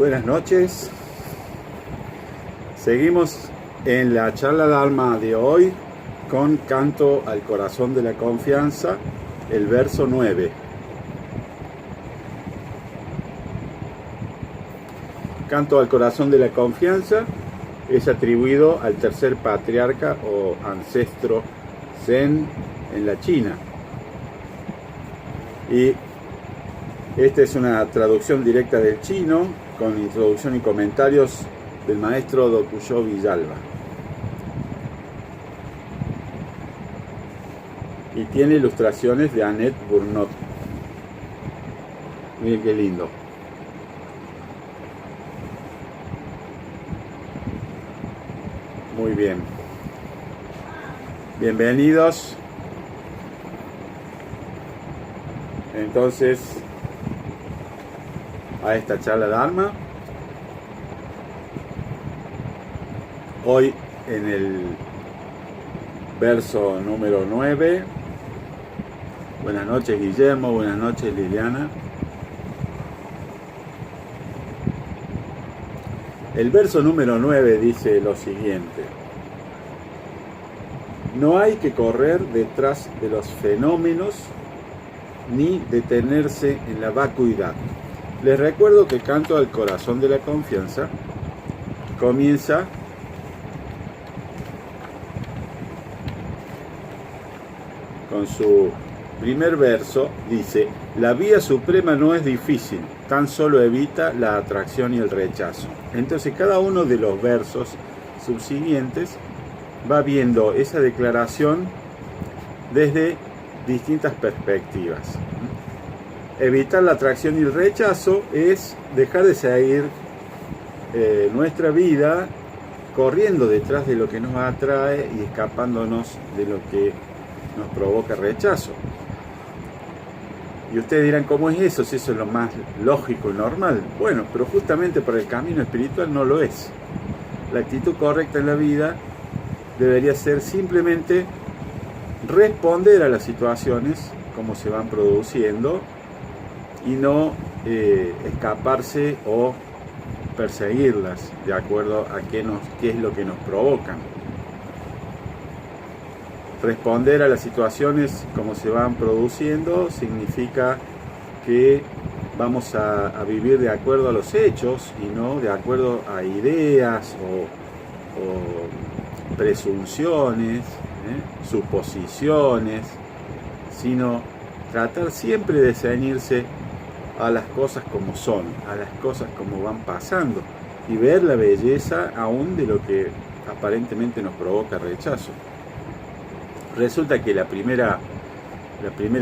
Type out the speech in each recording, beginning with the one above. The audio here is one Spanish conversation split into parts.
Buenas noches. Seguimos en la charla Dharma de hoy con Canto al Corazón de la Confianza, el verso 9. Canto al Corazón de la Confianza es atribuido al tercer patriarca o ancestro Zen en la China. Y esta es una traducción directa del chino con introducción y comentarios del maestro Dokuyo Villalba. Y tiene ilustraciones de Annette Burnot. Miren qué lindo. Muy bien. Bienvenidos. Entonces, a esta charla Dharma. Hoy en el verso número 9. Buenas noches Guillermo, buenas noches Liliana. El verso número 9 dice lo siguiente: no hay que correr detrás de los fenómenos ni detenerse en la vacuidad. Les recuerdo que Canto al Corazón de la Confianza comienza con su primer verso, dice: la vía suprema no es difícil, tan solo evita la atracción y el rechazo. Entonces cada uno de los versos subsiguientes va viendo esa declaración desde distintas perspectivas. Evitar la atracción y el rechazo es dejar de seguir nuestra vida corriendo detrás de lo que nos atrae y escapándonos de lo que nos provoca rechazo. Y ustedes dirán, ¿cómo es eso? Si eso es lo más lógico y normal. Bueno, pero justamente por el camino espiritual no lo es. La actitud correcta en la vida debería ser simplemente responder a las situaciones como se van produciendo y no escaparse o perseguirlas de acuerdo a qué es lo que nos provocan. Responder a las situaciones como se van produciendo significa que vamos a vivir de acuerdo a los hechos y no de acuerdo a ideas o presunciones, suposiciones, sino tratar siempre de ceñirse a las cosas como son, a las cosas como van pasando y ver la belleza aún de lo que aparentemente nos provoca rechazo. Resulta que la primera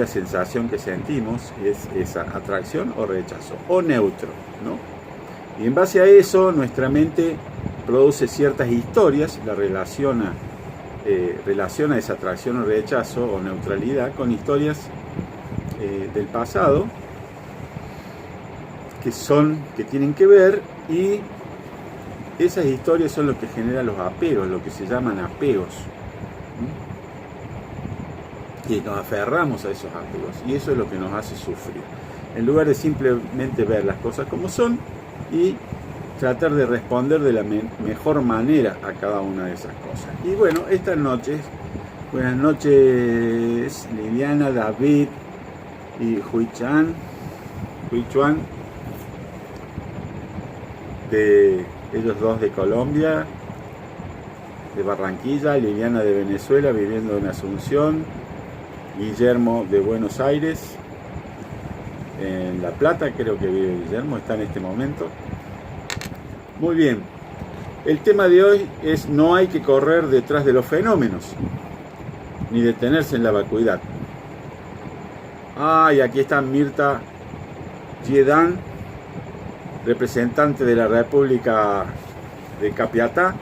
sensación que sentimos es esa atracción o rechazo, o neutro, ¿no? Y en base a eso nuestra mente produce ciertas historias, la relaciona esa atracción o rechazo o neutralidad con historias del pasado que tienen que ver, y esas historias son lo que generan los apegos, lo que se llaman apegos. Y nos aferramos a esos apegos, y eso es lo que nos hace sufrir. En lugar de simplemente ver las cosas como son y tratar de responder de la mejor manera a cada una de esas cosas. Y bueno, estas noches, buenas noches Liliana, David y Huichuan, de ellos dos de Colombia, de Barranquilla, Liliana de Venezuela viviendo en Asunción, Guillermo de Buenos Aires, en La Plata creo que vive Guillermo, está en este momento. Muy bien, el tema de hoy es: no hay que correr detrás de los fenómenos, ni detenerse en la vacuidad. Y aquí está Mirta Yedan, representante de la República de Capiatá,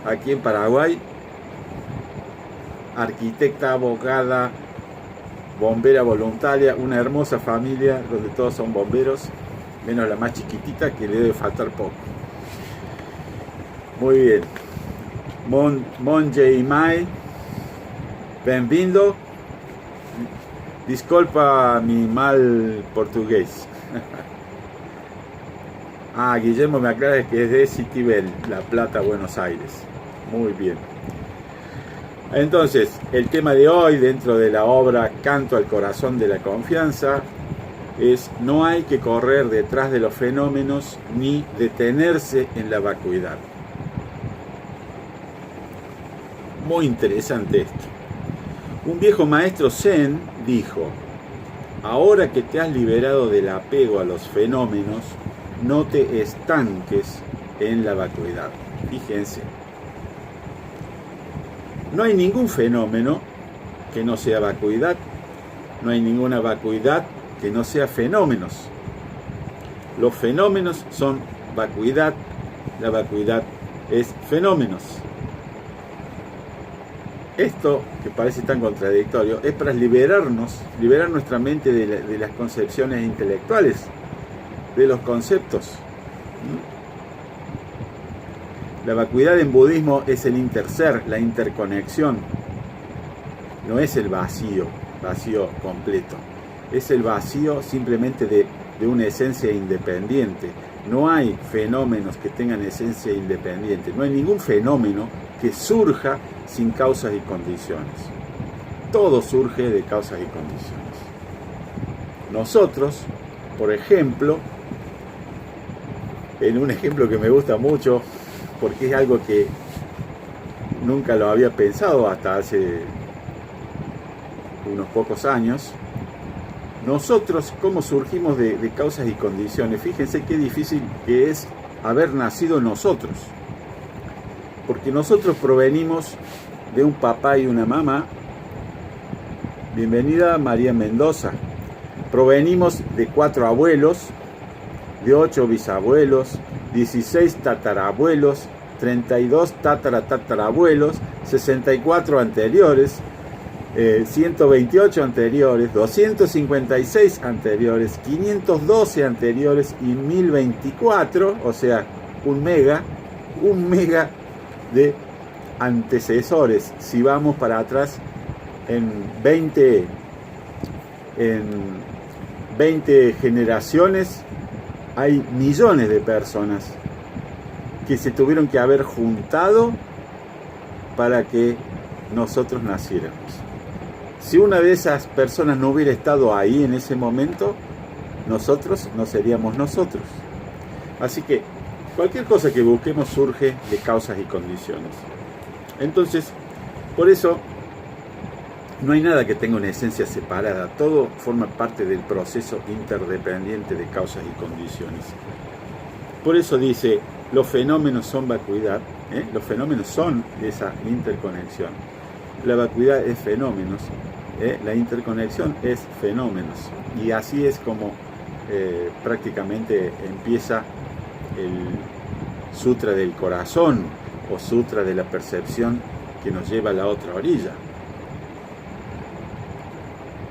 aquí en Paraguay, arquitecta, abogada, bombera voluntaria, una hermosa familia donde todos son bomberos, menos la más chiquitita que le debe faltar poco. Muy bien. Mon Jaimai, bem-vindo. Disculpa mi mal portugués. Ah, Guillermo me aclara que es de Citibel, La Plata, Buenos Aires. Muy bien. Entonces, el tema de hoy dentro de la obra Canto al Corazón de la Confianza es: no hay que correr detrás de los fenómenos ni detenerse en la vacuidad. Muy interesante esto. Un viejo maestro Zen dijo: ahora que te has liberado del apego a los fenómenos, no te estanques en la vacuidad. Fíjense, no hay ningún fenómeno que no sea vacuidad, no hay ninguna vacuidad que no sea fenómenos. Los fenómenos son vacuidad, la vacuidad es fenómenos. Esto, que parece tan contradictorio, es para liberar nuestra mente de las concepciones intelectuales, de los conceptos. La vacuidad en budismo es el interser, la interconexión. No es el vacío completo. Es el vacío simplemente de una esencia independiente. No hay fenómenos que tengan esencia independiente. No hay ningún fenómeno que surja sin causas y condiciones. Todo surge de causas y condiciones. Nosotros, por ejemplo, en un ejemplo que me gusta mucho, porque es algo que nunca lo había pensado hasta hace unos pocos años, nosotros, ¿cómo surgimos de causas y condiciones? Fíjense qué difícil que es haber nacido nosotros. Porque nosotros provenimos de un papá y una mamá. Bienvenida María Mendoza. Provenimos de 4 abuelos, de 8 bisabuelos, 16 tatarabuelos, 32 tatarabuelos, 64 anteriores, 128 anteriores, 256 anteriores, 512 anteriores y 1024, o sea, un mega de antecesores. Si vamos para atrás en 20 generaciones, hay millones de personas que se tuvieron que haber juntado para que nosotros naciéramos. Si una de esas personas no hubiera estado ahí en ese momento, nosotros no seríamos nosotros. Así que cualquier cosa que busquemos surge de causas y condiciones. Entonces, por eso no hay nada que tenga una esencia separada. Todo forma parte del proceso interdependiente de causas y condiciones. Por eso dice, los fenómenos son vacuidad. Los fenómenos son esa interconexión. La vacuidad es fenómenos. La interconexión es fenómenos. Y así es como prácticamente empieza el Sutra del Corazón o Sutra de la Percepción que nos lleva a la otra orilla.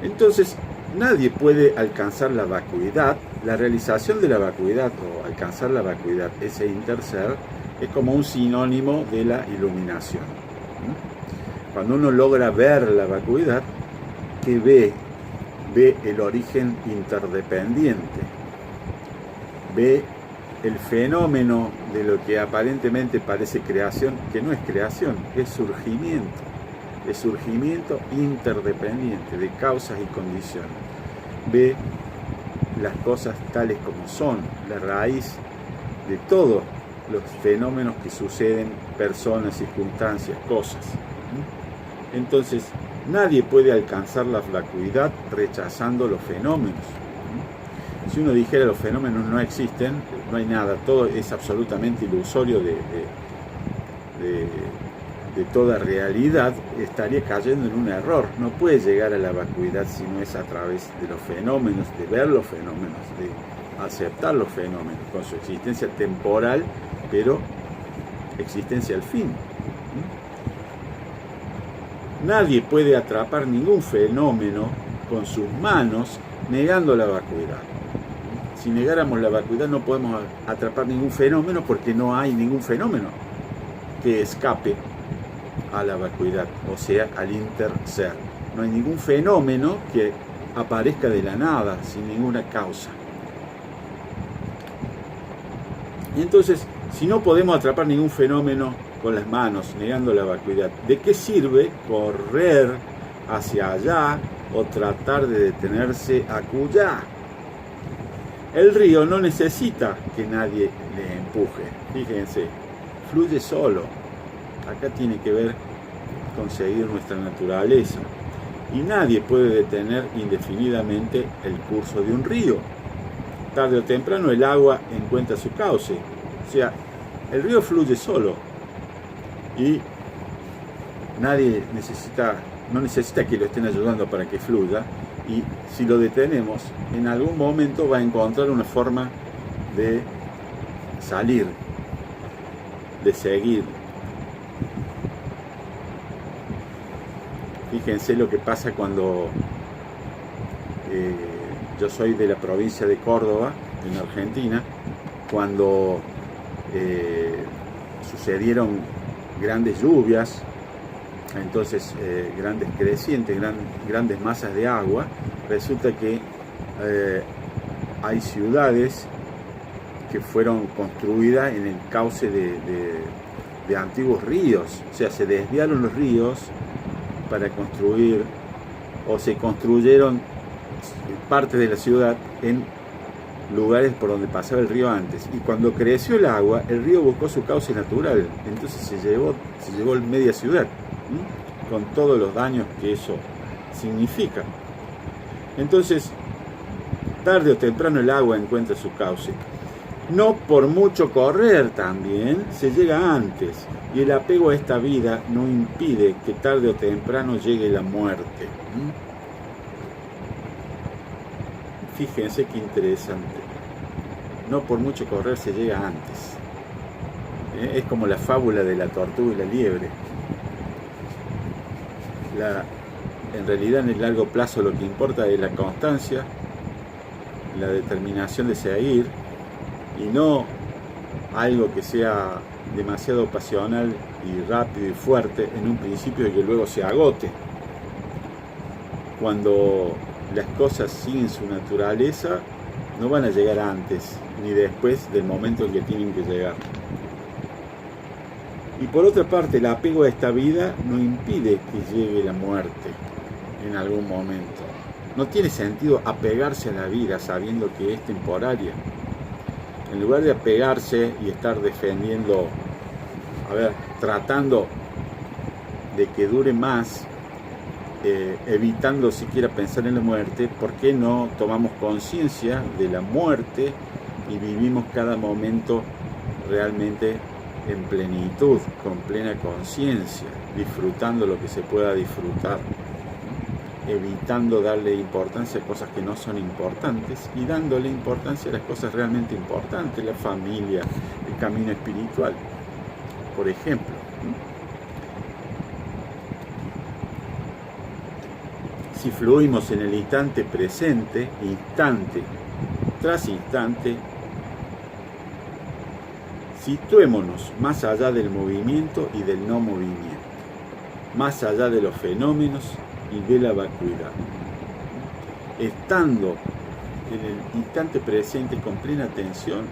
Entonces, nadie puede alcanzar la vacuidad. La realización de la vacuidad o alcanzar la vacuidad, ese interser, es como un sinónimo de la iluminación. Cuando uno logra ver la vacuidad, ¿qué ve? Ve el origen interdependiente. Ve el fenómeno de lo que aparentemente parece creación, que no es creación, es surgimiento. Es surgimiento interdependiente de causas y condiciones. Ve las cosas tales como son, la raíz de todos los fenómenos que suceden, personas, circunstancias, cosas. Entonces, nadie puede alcanzar la vacuidad rechazando los fenómenos. Si uno dijera los fenómenos no existen, no hay nada, todo es absolutamente ilusorio de toda realidad, estaría cayendo en un error. No puede llegar a la vacuidad si no es a través de los fenómenos, de ver los fenómenos, de aceptar los fenómenos con su existencia temporal, pero existencia al fin. Nadie puede atrapar ningún fenómeno con sus manos negando la vacuidad. Si negáramos la vacuidad no podemos atrapar ningún fenómeno porque no hay ningún fenómeno que escape a la vacuidad, o sea, al interser. No hay ningún fenómeno que aparezca de la nada, sin ninguna causa. Y entonces, si no podemos atrapar ningún fenómeno con las manos, negando la vacuidad, ¿de qué sirve correr hacia allá o tratar de detenerse acullá? El río no necesita que nadie le empuje. Fíjense, fluye solo. Acá tiene que ver con seguir nuestra naturaleza. Y nadie puede detener indefinidamente el curso de un río. Tarde o temprano el agua encuentra su cauce. O sea, el río fluye solo. Y nadie no necesita que lo estén ayudando para que fluya. Y si lo detenemos, en algún momento va a encontrar una forma de salir, de seguir. Fíjense lo que pasa cuando yo soy de la provincia de Córdoba, en Argentina, cuando sucedieron grandes lluvias, entonces grandes crecientes, grandes masas de agua, resulta que hay ciudades que fueron construidas en el cauce de antiguos ríos, o sea, se desviaron los ríos para construir, o se construyeron parte de la ciudad en lugares por donde pasaba el río antes, y cuando creció el agua, el río buscó su cauce natural, entonces se llevó media ciudad, con todos los daños que eso significa. Entonces, tarde o temprano el agua encuentra su cauce. No por mucho correr también se llega antes, y el apego a esta vida no impide que tarde o temprano llegue la muerte. Fíjense qué interesante. No por mucho correr se llega antes. Es como la fábula de la tortuga y la liebre. En realidad, en el largo plazo lo que importa es la constancia, la determinación de seguir, y no algo que sea demasiado pasional y rápido y fuerte en un principio y que luego se agote. Cuando las cosas siguen su naturaleza, no van a llegar antes ni después del momento en que tienen que llegar. Y por otra parte, el apego a esta vida no impide que llegue la muerte en algún momento. No tiene sentido apegarse a la vida sabiendo que es temporaria. En lugar de apegarse y estar defendiendo, tratando de que dure más, evitando siquiera pensar en la muerte, ¿por qué no tomamos conciencia de la muerte y vivimos cada momento realmente en plenitud, con plena conciencia, disfrutando lo que se pueda disfrutar, evitando darle importancia a cosas que no son importantes y dándole importancia a las cosas realmente importantes, la familia, el camino espiritual, por ejemplo. Si fluimos en el instante presente, instante tras instante, situémonos más allá del movimiento y del no movimiento, más allá de los fenómenos y de la vacuidad. Estando en el instante presente con plena atención,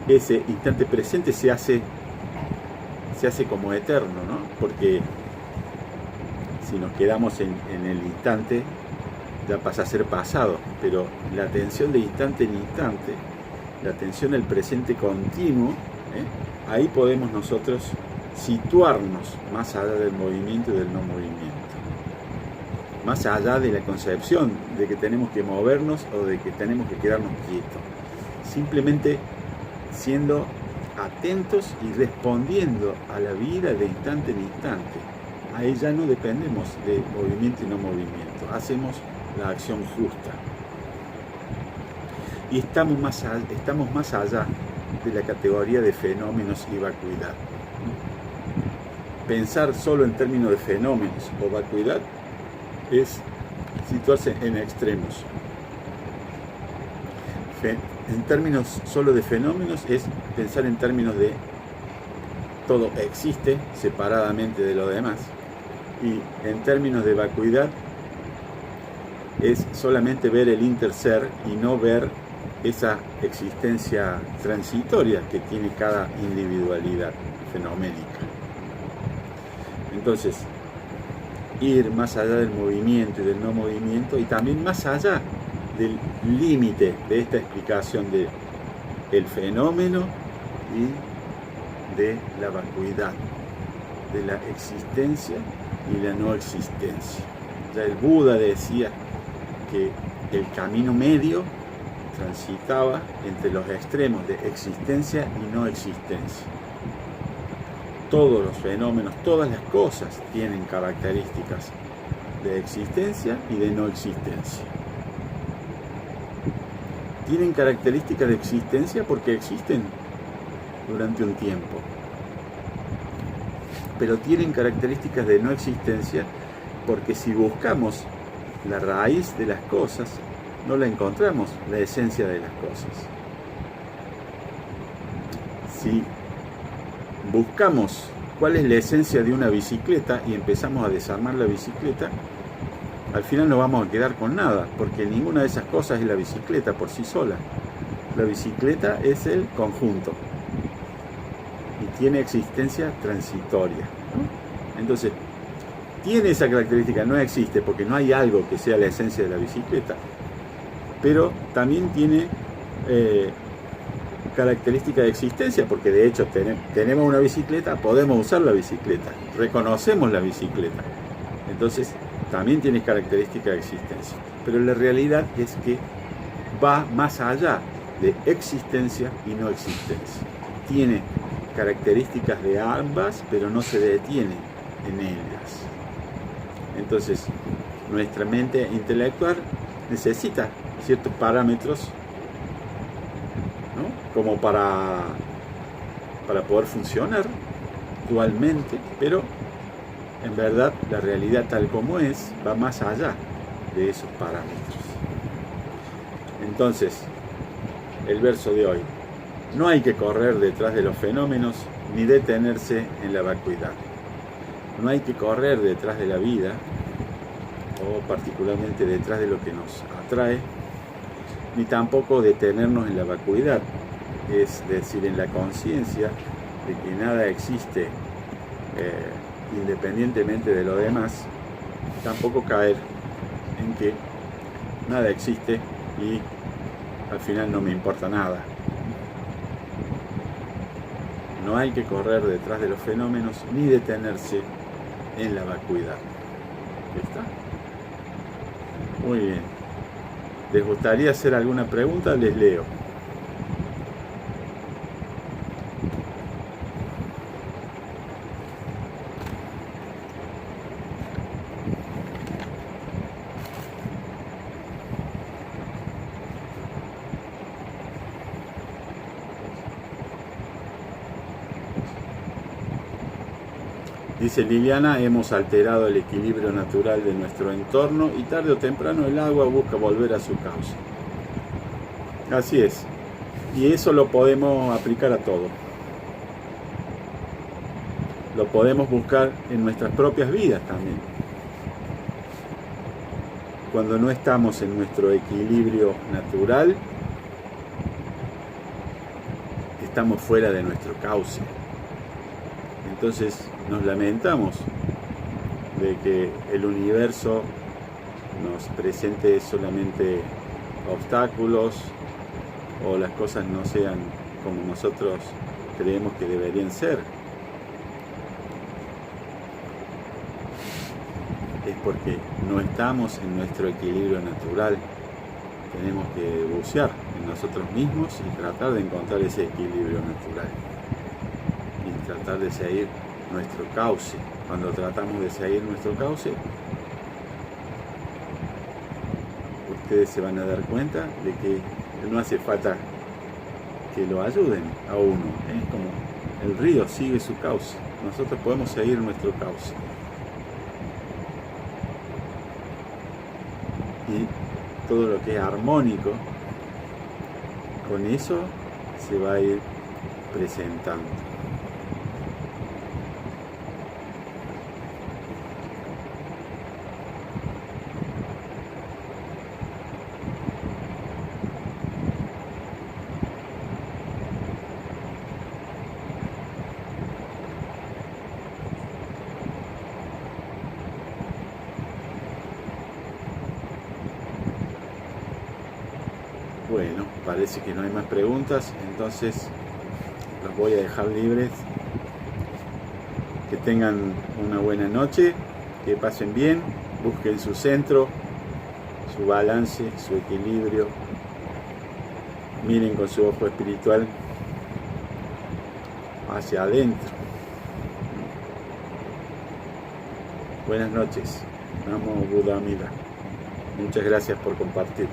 ese instante presente se hace como eterno, ¿no? Porque si nos quedamos en el instante, ya pasa a ser pasado, pero la atención de instante en instante, la atención al presente continuo, ahí podemos nosotros situarnos más allá del movimiento y del no movimiento, más allá de la concepción de que tenemos que movernos o de que tenemos que quedarnos quietos, simplemente siendo atentos y respondiendo a la vida de instante en instante. Ahí ya no dependemos de movimiento y no movimiento, hacemos la acción justa y estamos más allá de la categoría de fenómenos y vacuidad. Pensar solo en términos de fenómenos o vacuidad es situarse en extremos. En términos solo de fenómenos es pensar en términos de todo existe separadamente de lo demás, y en términos de vacuidad es solamente ver el interser y no ver esa existencia transitoria que tiene cada individualidad fenoménica. Entonces, ir más allá del movimiento y del no movimiento, y también más allá del límite de esta explicación del fenómeno y de la vacuidad, de la existencia y la no existencia. Ya el Buda decía que el camino medio transitaba entre los extremos de existencia y no existencia. Todos los fenómenos, todas las cosas tienen características de existencia y de no existencia. Tienen características de existencia porque existen durante un tiempo, pero tienen características de no existencia porque si buscamos la raíz de las cosas, no la encontramos, la esencia de las cosas. Si buscamos cuál es la esencia de una bicicleta y empezamos a desarmar la bicicleta, al final no vamos a quedar con nada, porque ninguna de esas cosas es la bicicleta por sí sola. La bicicleta es el conjunto y tiene existencia transitoria, ¿no? Entonces, tiene esa característica, no existe porque no hay algo que sea la esencia de la bicicleta, pero también tiene característica de existencia, porque de hecho tenemos una bicicleta, podemos usar la bicicleta, reconocemos la bicicleta, entonces también tiene característica de existencia, pero la realidad es que va más allá de existencia y no existencia, tiene características de ambas, pero no se detiene en ellas. Entonces nuestra mente intelectual necesita ciertos parámetros, ¿no? Como para poder funcionar dualmente, pero en verdad la realidad tal como es va más allá de esos parámetros. Entonces, el verso de hoy: no hay que correr detrás de los fenómenos ni detenerse en la vacuidad. No hay que correr detrás de la vida, o particularmente detrás de lo que nos atrae, ni tampoco detenernos en la vacuidad, es decir, en la conciencia de que nada existe independientemente de lo demás, tampoco caer en que nada existe y al final no me importa nada. No hay que correr detrás de los fenómenos ni detenerse en la vacuidad. ¿Está? Muy bien. ¿Les gustaría hacer alguna pregunta? Les leo. Dice Liliana: hemos alterado el equilibrio natural de nuestro entorno y tarde o temprano el agua busca volver a su cauce. Así es. Y eso lo podemos aplicar a todo. Lo podemos buscar en nuestras propias vidas también. Cuando no estamos en nuestro equilibrio natural, estamos fuera de nuestro cauce. Entonces nos lamentamos de que el universo nos presente solamente obstáculos o las cosas no sean como nosotros creemos que deberían ser. Es porque no estamos en nuestro equilibrio natural. Tenemos que bucear en nosotros mismos y tratar de encontrar ese equilibrio natural y tratar de seguir nuestro cauce. Cuando tratamos de seguir nuestro cauce, ustedes se van a dar cuenta de que no hace falta que lo ayuden a uno. Es como el río sigue su cauce. Nosotros podemos seguir nuestro cauce. Y todo lo que es armónico, con eso se va a ir presentando. Bueno, parece que no hay más preguntas, entonces los voy a dejar libres. Que tengan una buena noche, que pasen bien, busquen su centro, su balance, su equilibrio. Miren con su ojo espiritual hacia adentro. Buenas noches. Namo Buddha Amida. Muchas gracias por compartir.